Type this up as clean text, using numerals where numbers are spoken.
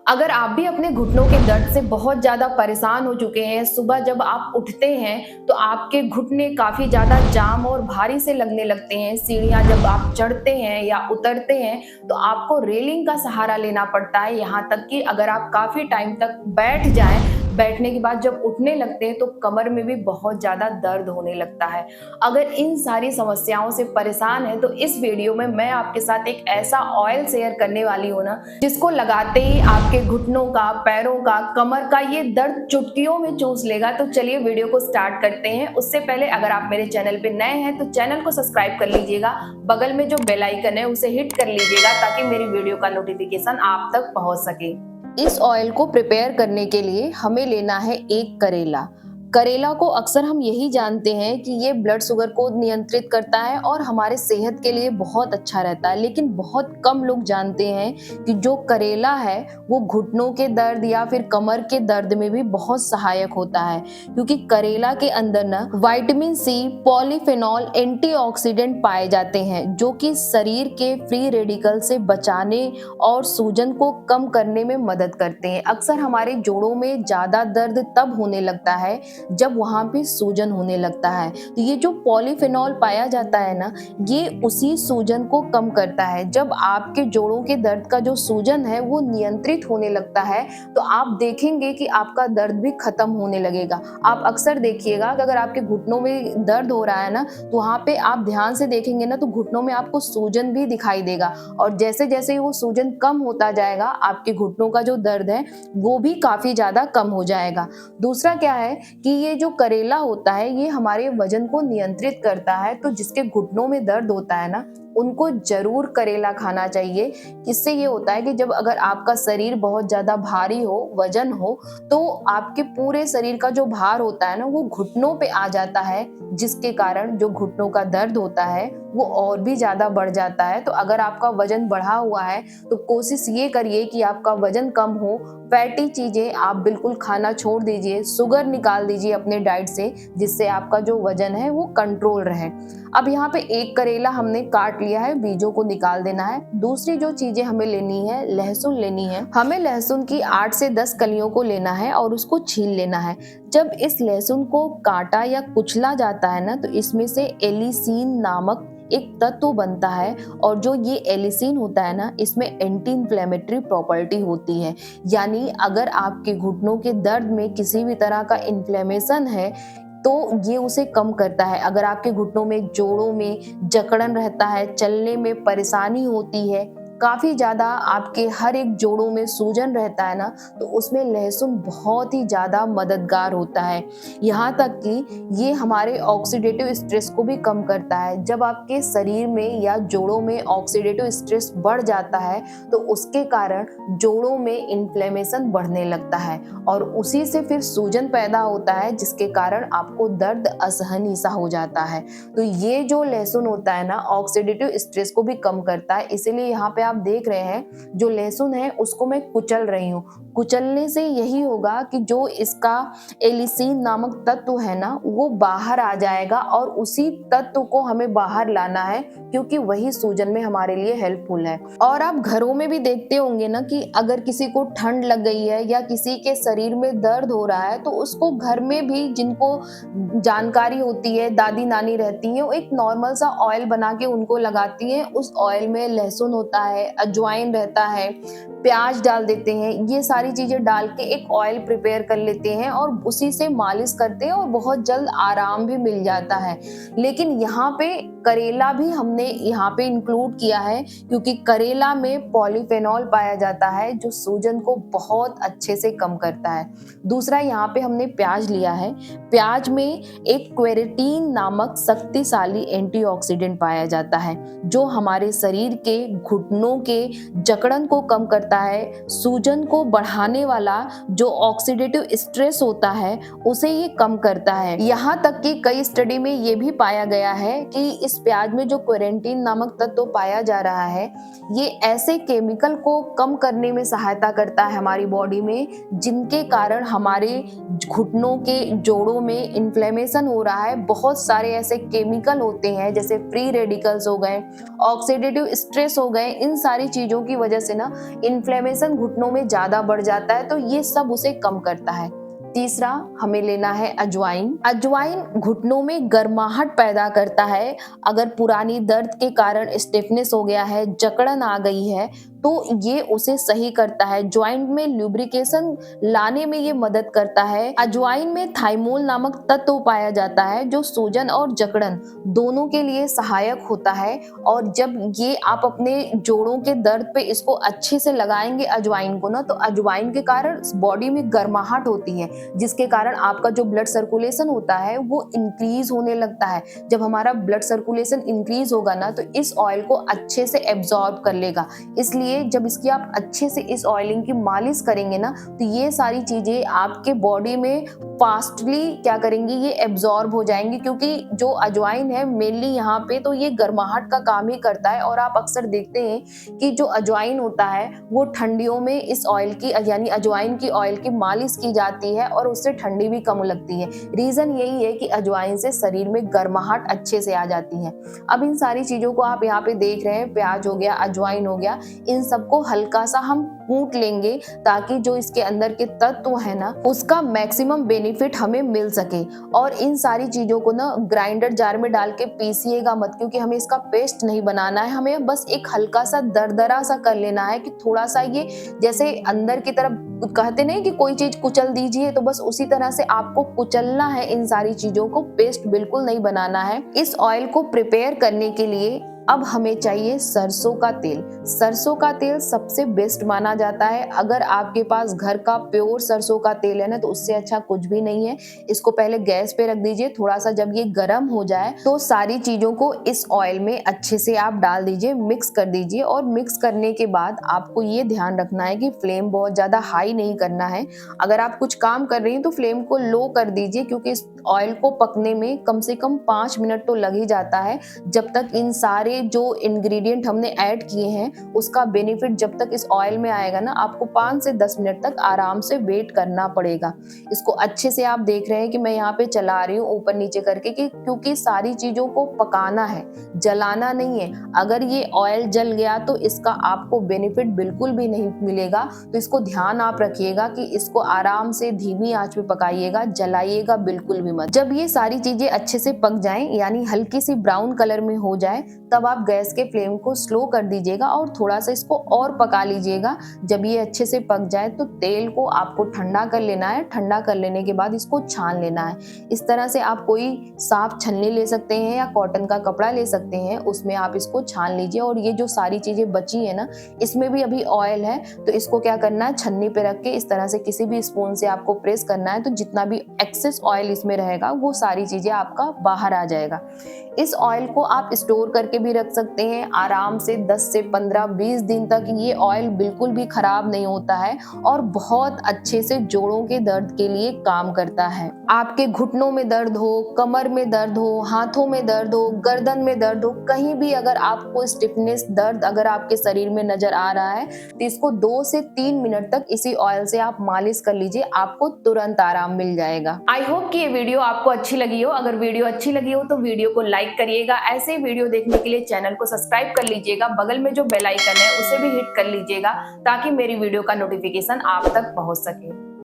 अगर आप भी अपने घुटनों के दर्द से बहुत ज़्यादा परेशान हो चुके हैं, सुबह जब आप उठते हैं तो आपके घुटने काफ़ी ज़्यादा जाम और भारी से लगने लगते हैं, सीढ़ियाँ जब आप चढ़ते हैं या उतरते हैं तो आपको रेलिंग का सहारा लेना पड़ता है, यहाँ तक कि अगर आप काफ़ी टाइम तक बैठ जाएँ, बैठने के बाद जब उठने लगते हैं तो कमर में भी बहुत ज़्यादा दर्द होने लगता है। अगर इन सारी समस्याओं से परेशान हैं तो इस वीडियो में मैं आपके साथ एक ऐसा ऑयल शेयर करने वाली हूँ ना, जिसको लगाते ही आपके घुटनों का, पैरों का, कमर का ये दर्द चुटकियों में चूस लेगा। तो चलिए वीडियो को स्टार्ट करते हैं। उससे पहले अगर आप मेरे चैनल पे नए हैं तो चैनल को सब्सक्राइब कर लीजिएगा, बगल में जो बेल आइकन है उसे हिट कर लीजिएगा ताकि मेरी वीडियो का नोटिफिकेशन आप तक पहुंच सके। इस ऑयल को प्रिपेयर करने के लिए हमें लेना है एक करेला। करेला को अक्सर हम यही जानते हैं कि ये ब्लड शुगर को नियंत्रित करता है और हमारे सेहत के लिए बहुत अच्छा रहता है, लेकिन बहुत कम लोग जानते हैं कि जो करेला है वो घुटनों के दर्द या फिर कमर के दर्द में भी बहुत सहायक होता है, क्योंकि करेला के अंदर ना विटामिन सी, पॉलीफेनॉल, एंटीऑक्सीडेंट पाए जाते हैं जो कि शरीर के फ्री रेडिकल से बचाने और सूजन को कम करने में मदद करते हैं। अक्सर हमारे जोड़ों में ज्यादा दर्द तब होने लगता है जब वहां पे सूजन होने लगता है। तो ये जो पॉलीफेनॉल पाया जाता है ना, ये उसी सूजन को कम करता है। जब आपके जोड़ों के दर्द का जो सूजन है वो नियंत्रित होने लगता है तो आप देखेंगे कि आपका दर्द भी खत्म होने लगेगा। आप अक्सर देखिएगा कि अगर आपके घुटनों में दर्द हो रहा है ना, तो वहां पे आप ध्यान से देखेंगे ना तो घुटनों में आपको सूजन भी दिखाई देगा, और जैसे जैसे वो सूजन कम होता जाएगा आपके घुटनों का जो दर्द है वो भी काफी ज्यादा कम हो जाएगा। दूसरा क्या है कि ये जो करेला होता है ये हमारे वजन को नियंत्रित करता है, तो जिसके घुटनों में दर्द होता है ना उनको जरूर करेला खाना चाहिए। इससे ये होता है कि जब अगर आपका शरीर बहुत ज्यादा भारी हो, वजन हो, तो आपके पूरे शरीर का जो भार होता है ना वो घुटनों पे आ जाता है, जिसके कारण जो घुटनों का दर्द होता है वो और भी ज्यादा बढ़ जाता है। तो अगर आपका वजन बढ़ा हुआ है तो कोशिश ये करिए कि आपका वजन कम हो। फैटी चीजें आप बिल्कुल खाना छोड़ दीजिए, शुगर निकाल दीजिए अपने डाइट से, जिससे आपका जो वजन है वो कंट्रोल रहे। अब यहाँ पे एक करेला हमने काट लिया है, बीजों को निकाल देना है। दूसरी जो चीजें हमें लेनी है, लहसुन लेनी है। हमें लहसुन की 8 से 10 कलियों को लेना है और उसको छील लेना है। जब इस लहसुन को काटा या कुचला जाता है ना तो इसमें से एलिसीन नामक एक तत्व बनता है, और जो ये एलिसीन होता है ना इसमें एंटी इन्फ्लेमेटरी प्रॉपर्टी होती है। यानी अगर आपके घुटनों के दर्द में किसी भी तरह का इन्फ्लेमेशन है तो ये उसे कम करता है। अगर आपके घुटनों में, जोड़ों में जकड़न रहता है, चलने में परेशानी होती है, काफी ज्यादा आपके हर एक जोड़ों में सूजन रहता है ना, तो उसमें लहसुन बहुत ही ज्यादा मददगार होता है। यहाँ तक कि ये हमारे ऑक्सीडेटिव स्ट्रेस को भी कम करता है। जब आपके शरीर में या जोड़ों में ऑक्सीडेटिव स्ट्रेस बढ़ जाता है तो उसके कारण जोड़ों में इन्फ्लेमेशन बढ़ने लगता है और उसी से फिर सूजन पैदा होता है, जिसके कारण आपको दर्द असहनीय सा हो जाता है। तो ये जो लहसुन होता है ना ऑक्सीडेटिव स्ट्रेस को भी कम करता है। इसीलिए यहाँ पे आप देख रहे हैं जो लहसुन है उसको मैं कुचल रही हूँ। कुचलने से यही होगा कि जो इसका एलिसीन नामक तत्व है ना वो बाहर आ जाएगा, और उसी तत्व को हमें बाहर लाना है क्योंकि वही सूजन में हमारे लिए हेल्पफुल है। और आप घरों में भी देखते होंगे ना कि अगर किसी को ठंड लग गई है या किसी के शरीर में दर्द हो रहा है तो उसको घर में भी, जिनको जानकारी होती है, दादी नानी रहती हैं, वो एक नॉर्मल सा ऑयल बना के उनको लगाती हैं। उस ऑयल में लहसुन होता है, अजवाइन रहता है, प्याज डाल देते हैं, ये सारी चीजें डाल के एक ऑयल प्रिपेयर कर लेते हैं और उसी से मालिश करते हैं और बहुत जल्द आराम भी मिल जाता है। लेकिन यहाँ पे करेला भी हमने यहाँ पे इंक्लूड किया है क्योंकि करेला में पॉलीफेनॉल पाया जाता है जो सूजन को बहुत अच्छे से कम करता है। दूसरा, यहाँ पे हमने प्याज लिया है। प्याज में एक क्वेरेटीन नामक शक्तिशाली एंटीऑक्सीडेंट पाया जाता है जो हमारे शरीर के घुटनों के जकड़न को कम करता है। सूजन को बढ़ाने वाला जो ऑक्सीडेटिव स्ट्रेस होता है उसे ये कम करता है। यहाँ तक कि कई स्टडी में ये भी पाया गया है कि इस इस प्याज में जो क्वेरेंटीन नामक तत्व पाया जा रहा है, ये ऐसे केमिकल को कम करने में सहायता करता है हमारी बॉडी में, जिनके कारण हमारे घुटनों के जोड़ों में इन्फ्लेमेशन हो रहा है। बहुत सारे ऐसे केमिकल होते हैं जैसे फ्री रेडिकल्स हो गए, ऑक्सीडेटिव स्ट्रेस हो गए, इन सारी चीजों की वजह से ना इन्फ्लेमेशन घुटनों में ज्यादा बढ़ जाता है, तो ये सब उसे कम करता है। तीसरा हमें लेना है अजवाइन। अजवाइन घुटनों में गर्माहट पैदा करता है। अगर पुरानी दर्द के कारण स्टिफनेस हो गया है, जकड़न आ गई है, तो ये उसे सही करता है। जॉइंट में लुब्रिकेशन लाने में ये मदद करता है। अजवाइन में थाइमोल नामक तत्व पाया जाता है जो सूजन और जकड़न दोनों के लिए सहायक होता है। और जब ये आप अपने जोड़ों के दर्द पे इसको अच्छे से लगाएंगे अजवाइन को ना, तो अजवाइन के कारण बॉडी में गर्माहट होती है, जिसके कारण आपका जो ब्लड सर्कुलेशन होता है वो इंक्रीज होने लगता है। जब हमारा ब्लड सर्कुलेशन इंक्रीज होगा ना, तो इस ऑयल को अच्छे से एब्जॉर्ब कर लेगा। इसलिए जब इसकी आप अच्छे से इस ऑयलिंग की मालिश करेंगे ना, तो ये सारी चीजें आपके बॉडी में फास्टली क्या करेंगी, ये एब्जॉर्ब हो जाएंगी। क्योंकि जो अजवाइन है मेनली यहाँ पे तो ये गर्माहट का काम ही करता है। और आप अक्सर देखते हैं कि जो अजवाइन होता है वो ठंडियों में इस ऑयल की यानी अजवाइन की ऑयल की मालिश की जाती है और उससे ठंडी भी कम लगती है। रीजन यही है कि अजवाइन से शरीर में गर्माहट अच्छे से आ जाती है। अब इन सारी चीजों को आप यहाँ पे देख रहे हैं, प्याज हो गया, अजवाइन हो गया, इन सबको हल्का सा हम कूट लेंगे ताकि जो इसके अंदर के तत्व है ना, उसका मैक्सिमम बेनिफिट हमें मिल सके। और इन सारी चीजों को ना ग्राइंडर जार में डाल के पीसिएगा मत, क्योंकि हमें इसका पेस्ट नहीं बनाना है। हमें बस एक हल्का सा दरदरा सा कर लेना है कि थोड़ा सा ये जैसे अंदर की तरफ कहते नहीं कि कोई चीज कुचल दीजिए, तो बस उसी तरह से आपको कुचलना है इन सारी चीजों को, पेस्ट बिल्कुल नहीं बनाना है। इस ऑयल को प्रिपेयर करने के लिए अब हमें चाहिए सरसों का तेल। सरसों का तेल सबसे बेस्ट माना जाता है। अगर आपके पास घर का प्योर सरसों का तेल है ना, तो उससे अच्छा कुछ भी नहीं है। इसको पहले गैस पे रख दीजिए, थोड़ा सा जब ये गर्म हो जाए तो सारी चीजों को इस ऑयल में अच्छे से आप डाल दीजिए, मिक्स कर दीजिए। और मिक्स करने के बाद आपको ये ध्यान रखना है कि फ्लेम बहुत ज्यादा हाई नहीं करना है। अगर आप कुछ काम कर रही हैं तो फ्लेम को लो कर दीजिए, क्योंकि इस ऑयल को पकने में कम से कम 5 मिनट तो लग ही जाता है। जब तक इन सारे जो इंग्रेडिएंट हमने ऐड किए हैं उसका बेनिफिट जब तक इस ऑयल में आएगा ना, आपको 5 से 10 मिनट तक आराम से वेट करना पड़ेगा। इसको अच्छे से आप देख रहे हैं कि मैं यहाँ पे चला रही हूँ ऊपर नीचे करके, क्योंकि सारी चीजों को पकाना है, जलाना नहीं है। अगर ये ऑयल जल गया तो इसका आपको बेनिफिट बिल्कुल भी नहीं मिलेगा। तो इसको ध्यान आप रखिएगा कि इसको आराम से धीमी आंच पे पकाइएगा, जलाइएगा बिल्कुल भी मत। जब ये सारी चीजें अच्छे से पक जाएं, यानी हल्की सी ब्राउन कलर में हो जाए, तब आप गैस के फ्लेम को स्लो कर दीजिएगा और थोड़ा सा इसको और पका लीजिएगा। जब ये अच्छे से पक जाए तो तेल को आपको ठंडा कर लेना है। ठंडा कर लेने के बाद इसको छान लेना है। इस तरह से आप कोई साफ छन्नी ले सकते हैं या कॉटन का कपड़ा ले सकते हैं, उसमें आप इसको छान लीजिए। और ये जो सारी चीजें बची है ना, इसमें भी अभी ऑयल है, तो इसको क्या करना है, छन्नी पे रख के इस तरह से किसी भी स्पून से आपको प्रेस करना है, तो जितना भी एक्सेस ऑयल इसमें रहेगा वो सारी चीजें आपका बाहर आ जाएगा। इस ऑयल को आप स्टोर करके भी रख सकते हैं आराम से 10 से 15-20 दिन तक। ये ऑयल बिल्कुल भी खराब नहीं होता है और बहुत अच्छे से जोड़ों के दर्द के लिए काम करता है। आपके घुटनों में दर्द हो, कमर में दर्द हो, हाथों में दर्द हो, गर्दन में दर्द हो, कहीं भी अगर आपको स्टिफनेस दर्द अगर आपके शरीर में नजर आ रहा है, तो इसको 2 से 3 मिनट तक इसी ऑयल से आप मालिश कर लीजिए, आपको तुरंत आराम मिल जाएगा। आई होप कि ये वीडियो आपको अच्छी लगी हो। अगर वीडियो अच्छी लगी हो तो वीडियो को लाइक करिएगा। ऐसे वीडियो देखने के लिए चैनल को सब्सक्राइब कर लीजिएगा। बगल में जो बेल आइकन है उसे भी हिट कर लीजिएगा, ताकि मेरी वीडियो का नोटिफिकेशन आप तक पहुंच सके।